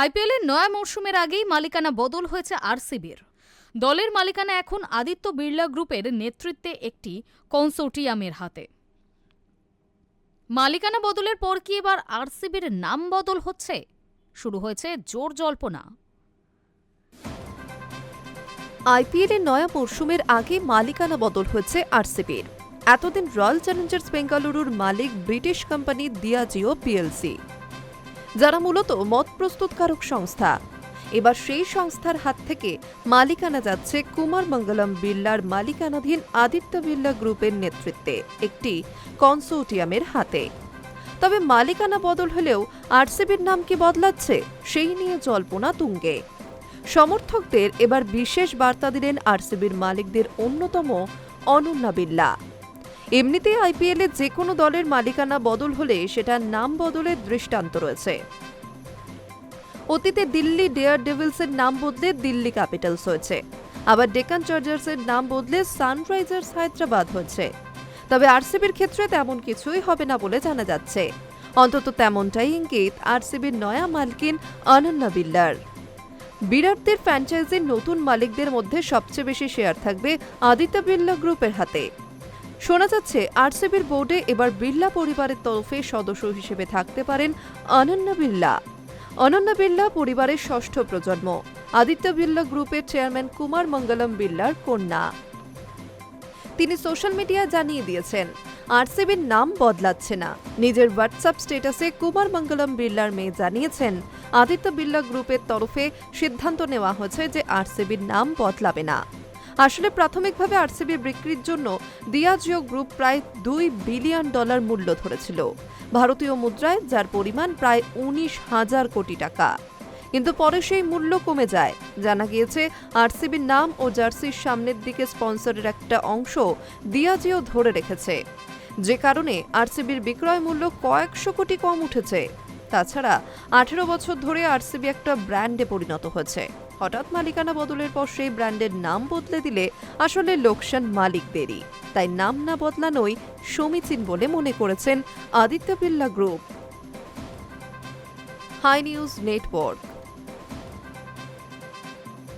আইপিএলের নয়া মরশুমের আগেই মালিকানা বদল হয়েছে আরসিবির। দলের মালিকানা এখন আদিত্য বিড়লা গ্রুপের নেতৃত্বে একটি কনসোর্টিয়ামের হাতে। মালিকানা বদলের পর কি এবার আরসিবির নাম বদল হচ্ছে? শুরু হয়েছে জোর জল্পনা। আইপিএলের নয়া মরশুমের আগে মালিকানা বদল হয়েছে আরসিবির। এতদিন রয়্যাল চ্যালেঞ্জার্স বেঙ্গালুরুর মালিক ব্রিটিশ কোম্পানি দিয়াজিও পিএলসি, যারা মূলত মদ প্রস্তুতকারক সংস্থা। এবার সেই সংস্থার হাত থেকে মালিকানা যাচ্ছে কুমার মঙ্গলম বিড়লার মালিকানাধীন আদিত্য বিড়লা গ্রুপের নেতৃত্বে একটি কনসোর্টিয়ামের হাতে। তবে মালিকানা বদল হলেও আরসিবির নাম কি বদলাচ্ছে, সেই নিয়ে জল্পনা তুঙ্গে। সমর্থকদের এবার বিশেষ বার্তা দিলেন আরসিবির মালিকদের অন্যতম অনন্যা বিড়লা। এমনিতেই আইপিএলে যে কোনো দলের মালিকানা বদল হলে সেটার নাম বদলের দৃষ্টান্ত রয়েছে। অতীতে দিল্লি ডেয়ার ডেভিলসের নাম বদলে দিল্লি ক্যাপিটালস হয়েছে, আবার ডেকান চার্জার্সের নাম বদলে সানরাইজার্স হায়দ্রাবাদ হয়েছে। তবে আরসিবির ক্ষেত্রে তেমন কিছুই হবে না বলে জানা যাচ্ছে। অন্তত তেমনটাই ইঙ্গিত আরসিবির নয়া মালকিন অনন্যা বিড়লার। বিরাটদের ফ্র্যাঞ্চাইজির নতুন মালিকদের মধ্যে সবচেয়ে বেশি শেয়ার থাকবে আদিত্য বিড়লা গ্রুপের হাতে। শোনা যাচ্ছে আরসিবির বোর্ডে এবার বিড়লা পরিবারের তরফে সদস্য হিসেবে থাকতে পারেন অনন্যা বিড়লা। অনন্যা বিড়লা পরিবারের ষষ্ঠ প্রজন্ম, আদিত্য বিড়লা গ্রুপের চেয়ারম্যান কুমার মঙ্গলম বিড়লার কন্যা। তিনি সোশ্যাল মিডিয়ায় জানিয়ে দিয়েছেন আরসিবির নাম বদলাচ্ছে না। নিজের হোয়াটসঅ্যাপ স্ট্যাটাসে কুমার মঙ্গলম বিড়লার মেয়ে জানিয়েছেন আদিত্য বিড়লা গ্রুপের তরফে সিদ্ধান্ত নেওয়া হয়েছে যে আরসিবির নাম বদলাবে না। আসলে প্রাথমিকভাবে আরসিবি বিক্রির জন্য দিয়াজিও গ্রুপ প্রায় $2 বিলিয়ন মূল্য ধরেছিল ভারতীয় মুদ্রায়, যার পরিমাণ প্রায় 19,000 কোটি টাকা। কিন্তু পরে সেই মূল্য কমে যায়। জানা গিয়েছে আরসিবির নাম ও জার্সির সামনের দিকে স্পন্সরের একটা অংশ দিয়াজিও ধরে রেখেছে, যে কারণে আরসিবির বিক্রয় মূল্য কয়েকশো কোটি কম উঠেছে। তাছাড়া 18 বছর ধরে আরসিবি একটা ব্র্যান্ডে পরিণত হয়েছে। হঠাৎ মালিকানা বদলের পর সেই ব্র্যান্ডের নাম বদলে দিলে আসলে লোকসান মালিকদেরই। তাই নাম না বদলানোই সমীচীন বলে মনে করেছেন Aditya Birla group. Hi news network.